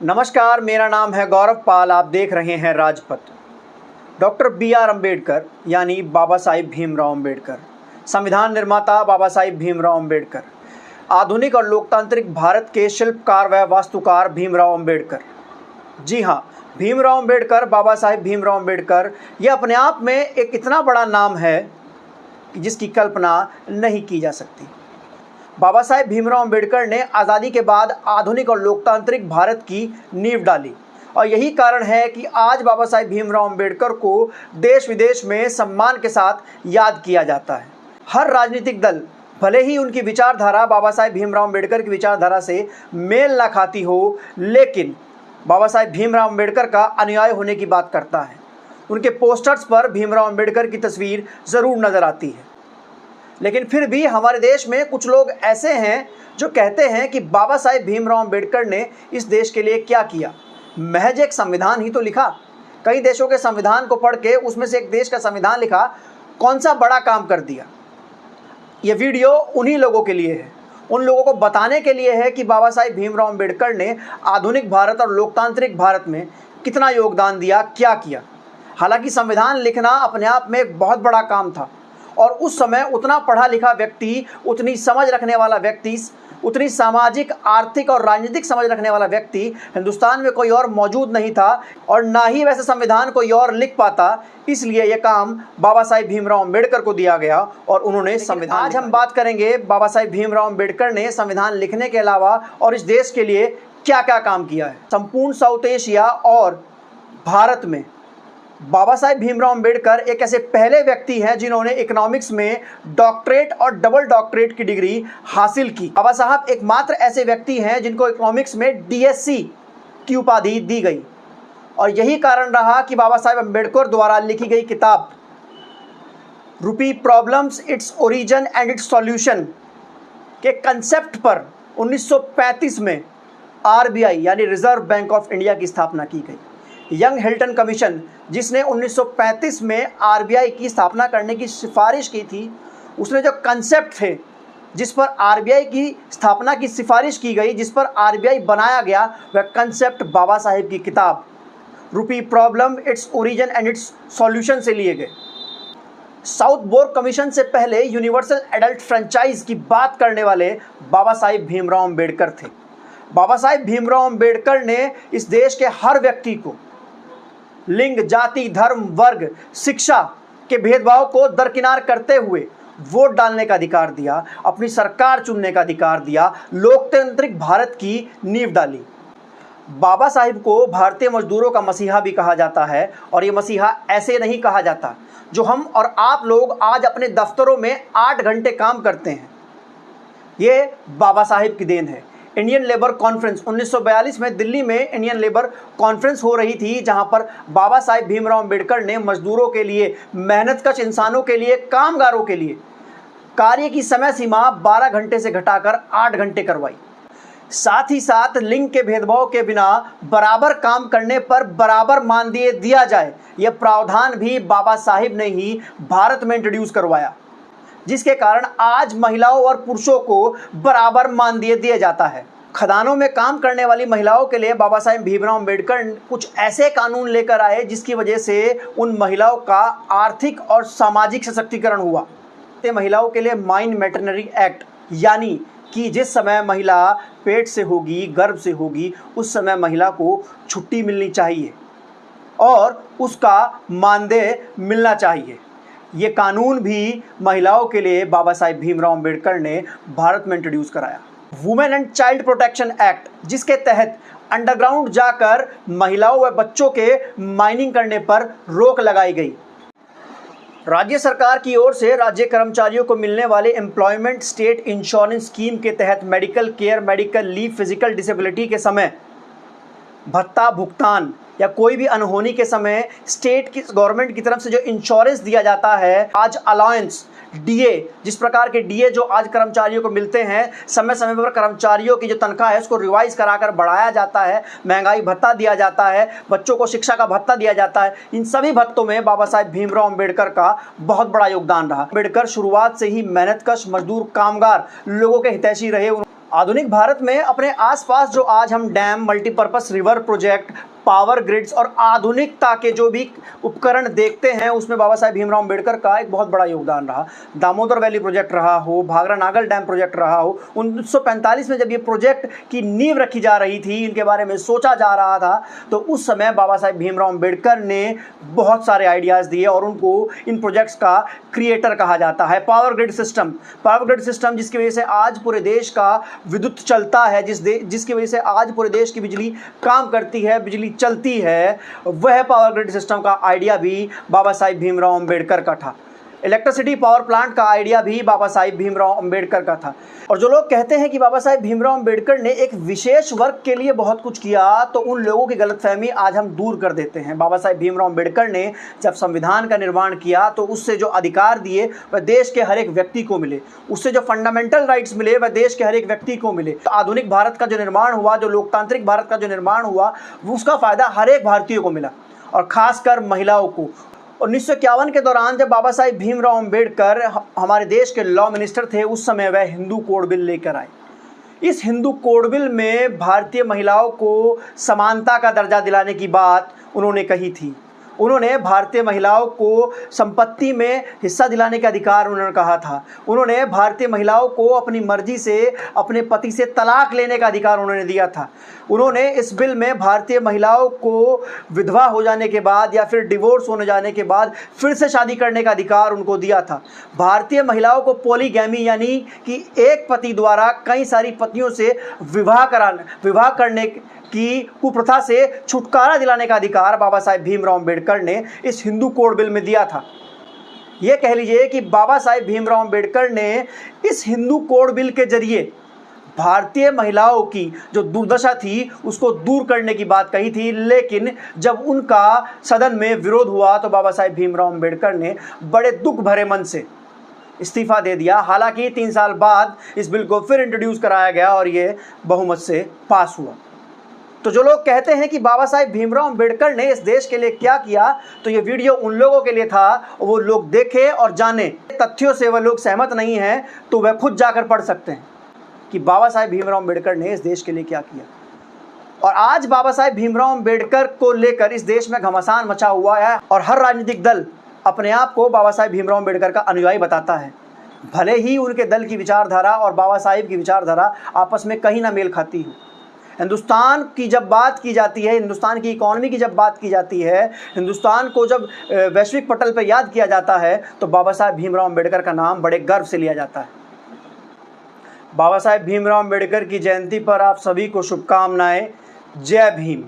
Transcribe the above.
नमस्कार, मेरा नाम है गौरव पाल। आप देख रहे हैं राजपथ। Doctor B R. अम्बेडकर यानी बाबा साहिब भीमराव अम्बेडकर, संविधान निर्माता बाबा साहिब भीमराव अम्बेडकर, आधुनिक और लोकतांत्रिक भारत के शिल्पकार व वास्तुकार भीमराव अम्बेडकर। जी हाँ, भीमराव अम्बेडकर, बाबा साहिब भीमराव अम्बेडकर, यह अपने आप में एक इतना बड़ा नाम है कि जिसकी कल्पना नहीं की जा सकती। बाबा साहेब भीमराव अम्बेडकर ने आज़ादी के बाद आधुनिक और लोकतांत्रिक भारत की नींव डाली और यही कारण है कि आज बाबा साहेब भीमराव अम्बेडकर को देश विदेश में सम्मान के साथ याद किया जाता है। हर राजनीतिक दल भले ही उनकी विचारधारा बाबा साहेब भीमराव अम्बेडकर की विचारधारा से मेल ना खाती हो, लेकिन बाबा साहेब भीमराव अम्बेडकर का अनुयायी होने की बात करता है। उनके पोस्टर्स पर भीमराव अम्बेडकर की तस्वीर ज़रूर नज़र आती है, लेकिन फिर भी हमारे देश में कुछ लोग ऐसे हैं जो कहते हैं कि बाबा साहेब भीमराव अम्बेडकर ने इस देश के लिए क्या किया। महज एक संविधान ही तो लिखा। कई देशों के संविधान को पढ़ के उसमें से एक देश का संविधान लिखा, कौन सा बड़ा काम कर दिया। ये वीडियो उन्हीं लोगों के लिए है, उन लोगों को बताने के लिए है कि बाबा साहेब भीमराव अम्बेडकर ने आधुनिक भारत और लोकतांत्रिक भारत में कितना योगदान दिया, क्या किया। हालांकि संविधान लिखना अपने आप में एक बहुत बड़ा काम था और उस समय उतना पढ़ा लिखा व्यक्ति, उतनी समझ रखने वाला व्यक्ति, उतनी सामाजिक, आर्थिक और राजनीतिक समझ रखने वाला व्यक्ति हिंदुस्तान में कोई और मौजूद नहीं था और ना ही वैसे संविधान कोई और लिख पाता। इसलिए यह काम बाबा साहेब भीमराव अम्बेडकर को दिया गया और उन्होंने संविधान। आज हम बात करेंगे बाबा साहेब भीमराव अम्बेडकर ने संविधान लिखने के अलावा और इस देश के लिए क्या क्या काम किया है। संपूर्ण साउथ एशिया और भारत में बाबा साहेब भीमराव अम्बेडकर एक ऐसे पहले व्यक्ति हैं जिन्होंने इकोनॉमिक्स में डॉक्टरेट और डबल डॉक्टरेट की डिग्री हासिल की। बाबा साहब एकमात्र ऐसे व्यक्ति हैं जिनको इकोनॉमिक्स में डीएससी की उपाधि दी गई और यही कारण रहा कि बाबा साहेब अम्बेडकर द्वारा लिखी गई किताब रूपी problems, its origin and it's solution के कंसेप्ट पर 1935 में आरबीआई यानी रिजर्व बैंक ऑफ इंडिया की स्थापना की गई। यंग हिल्टन कमीशन, जिसने 1935 में आरबीआई की स्थापना करने की सिफारिश की थी, उसने जो कंसेप्ट थे जिस पर आरबीआई की स्थापना की सिफारिश की गई, जिस पर आरबीआई बनाया गया, वह कंसेप्ट बाबा साहेब की किताब रूपी problem, its origin and it's solution से लिए गए। साउथ बोर कमीशन से पहले यूनिवर्सल एडल्ट फ्रेंचाइज की बात करने वाले बाबा साहेब भीमराव अम्बेडकर थे। बाबा साहेब भीमराव अम्बेडकर ने इस देश के हर व्यक्ति को लिंग, जाति, धर्म, वर्ग, शिक्षा के भेदभाव को दरकिनार करते हुए वोट डालने का अधिकार दिया, अपनी सरकार चुनने का अधिकार दिया, लोकतांत्रिक भारत की नींव डाली। बाबा साहिब को भारतीय मजदूरों का मसीहा भी कहा जाता है और ये मसीहा ऐसे नहीं कहा जाता। जो हम और आप लोग आज अपने दफ्तरों में 8 घंटे काम करते हैं, ये बाबा साहिब की देन है। इंडियन लेबर कॉन्फ्रेंस 1942 में दिल्ली में इंडियन लेबर कॉन्फ्रेंस हो रही थी, जहां पर बाबा साहेब भीमराव अम्बेडकर ने मजदूरों के लिए, मेहनतकश इंसानों के लिए, कामगारों के लिए कार्य की समय सीमा 12 घंटे से घटाकर 8 घंटे करवाई। साथ ही साथ लिंग के भेदभाव के बिना बराबर काम करने पर बराबर मानदेय दिया जाए, यह प्रावधान भी बाबा साहिब ने ही भारत में इंट्रोड्यूस करवाया, जिसके कारण आज महिलाओं और पुरुषों को बराबर मानदेय दिया जाता है। खदानों में काम करने वाली महिलाओं के लिए बाबा साहेब भीमराव अम्बेडकर कुछ ऐसे कानून लेकर आए जिसकी वजह से उन महिलाओं का आर्थिक और सामाजिक सशक्तिकरण हुआ। महिलाओं के लिए माइन मैटरनरी एक्ट, यानी कि जिस समय महिला पेट से होगी, गर्भ से होगी, उस समय महिला को छुट्टी मिलनी चाहिए और उसका मानदेय मिलना चाहिए। ये कानून भी महिलाओं के लिए बाबा साहेब भीमराव अम्बेडकर ने भारत में इंट्रोड्यूस कराया। Women and child protection act, जिसके तहत अंडरग्राउंड जाकर महिलाओं व बच्चों के माइनिंग करने पर रोक लगाई गई। राज्य सरकार की ओर से राज्य कर्मचारियों को मिलने वाले एम्प्लॉयमेंट स्टेट इंश्योरेंस स्कीम के तहत medical care, medical leave, physical disability के समय भत्ता भुगतान या कोई भी अनहोनी के समय स्टेट की, गवर्नमेंट की तरफ से जो इंश्योरेंस दिया जाता है, आज अलाउंस, डीए, जिस प्रकार के डीए जो आज कर्मचारियों को मिलते हैं, समय समय पर कर्मचारियों की जो तनख्वाह है उसको रिवाइज कराकर बढ़ाया जाता है, महंगाई भत्ता दिया जाता है, बच्चों को शिक्षा का भत्ता दिया जाता है। इन सभी भत्तों में बाबा साहेब भीमराव अम्बेडकर का बहुत बड़ा योगदान रहा। अम्बेडकर शुरुआत से ही मेहनतकश मजदूर, कामगार लोगों के हितैषी रहे। आधुनिक भारत में अपने आसपास जो आज हम dam, multipurpose river project, power grids और आधुनिकता के जो भी उपकरण देखते हैं, उसमें बाबा साहेब भीमराव अम्बेडकर का एक बहुत बड़ा योगदान रहा। दामोदर वैली प्रोजेक्ट रहा हो, भाखरा नागल डैम प्रोजेक्ट रहा हो, 1945 में जब ये प्रोजेक्ट की नींव रखी जा रही थी, इनके बारे में सोचा जा रहा था, तो उस समय बाबा साहेब भीमराव अम्बेडकर ने बहुत सारे आइडियाज़ दिए और उनको इन प्रोजेक्ट्स का क्रिएटर कहा जाता है। पावर ग्रिड सिस्टम जिसकी वजह से आज पूरे देश का विद्युत चलता है, जिसकी वजह से आज पूरे देश की बिजली काम करती है, बिजली चलती है, वह पावर ग्रिड सिस्टम का आइडिया भी बाबा साहेब भीमराव अम्बेडकर का था। इलेक्ट्रिसिटी पावर प्लांट का आइडिया भी बाबा साहेब भीमराव अम्बेडकर का था। और जो लोग कहते हैं कि बाबा साहेब भीमराव अम्बेडकर ने एक विशेष वर्ग के लिए बहुत कुछ किया, तो उन लोगों की गलतफहमी आज हम दूर कर देते हैं। बाबा साहेब भीमराव अम्बेडकर ने जब संविधान का निर्माण किया, तो उससे जो अधिकार दिए वह देश के हर एक व्यक्ति को मिले, उससे जो फंडामेंटल राइट्स मिले वह देश के हर एक व्यक्ति को मिले। तो आधुनिक भारत का जो निर्माण हुआ, जो लोकतांत्रिक भारत का जो निर्माण हुआ, उसका फ़ायदा हर एक भारतीय को मिला, और ख़ासकर महिलाओं को। 1951 के दौरान जब बाबा साहेब भीमराव अम्बेडकर हमारे देश के लॉ मिनिस्टर थे, उस समय वह हिंदू कोड बिल लेकर आए। इस हिंदू कोड बिल में भारतीय महिलाओं को समानता का दर्जा दिलाने की बात उन्होंने कही थी। उन्होंने भारतीय महिलाओं को संपत्ति में हिस्सा दिलाने का अधिकार उन्होंने कहा था। उन्होंने भारतीय महिलाओं को अपनी मर्जी से अपने पति से तलाक लेने का अधिकार उन्होंने दिया था। उन्होंने इस बिल में भारतीय महिलाओं को विधवा हो जाने के बाद या फिर डिवोर्स होने जाने के बाद फिर से शादी करने का अधिकार उनको दिया था। भारतीय महिलाओं को पॉलीगैमी यानी कि एक पति द्वारा कई सारी पत्नियों से विवाह करने की कुप्रथा से छुटकारा दिलाने का अधिकार बाबा साहेब भीमराव अम्बेडकर ने इस हिंदू कोड बिल में दिया था। ये कह लीजिए कि बाबा साहेब भीमराव अम्बेडकर ने इस हिंदू कोड बिल के जरिए भारतीय महिलाओं की जो दुर्दशा थी उसको दूर करने की बात कही थी। लेकिन जब उनका सदन में विरोध हुआ, तो बाबा साहेब भीमराव अम्बेडकर ने बड़े दुख भरे मन से इस्तीफा दे दिया। हालांकि 3 साल बाद इस बिल को फिर इंट्रोड्यूस कराया गया और ये बहुमत से पास हुआ। तो जो लोग कहते हैं कि बाबा साहेब भीमराव अम्बेडकर ने इस देश के लिए क्या किया, तो ये वीडियो उन लोगों के लिए था, वो लोग देखें और जानें। तथ्यों से वह लोग सहमत नहीं हैं तो वह खुद जाकर पढ़ सकते हैं कि बाबा साहेब भीमराव अम्बेडकर ने इस देश के लिए क्या किया। और आज बाबा साहेब भीमराव अम्बेडकर को लेकर इस देश में घमासान मचा हुआ है और हर राजनीतिक दल अपने आप को बाबा साहेब भीमराव अम्बेडकर का अनुयायी बताता है, भले ही उनके दल की विचारधारा और बाबा साहेब की विचारधारा आपस में कहीं ना मेल खाती हो। हिंदुस्तान की जब बात की जाती है, हिंदुस्तान की इकॉनमी की जब बात की जाती है, हिंदुस्तान को जब वैश्विक पटल पर याद किया जाता है, तो बाबा साहेब भीमराव अम्बेडकर का नाम बड़े गर्व से लिया जाता है। बाबा साहेब भीमराव अम्बेडकर की जयंती पर आप सभी को शुभकामनाएं। जय भीम।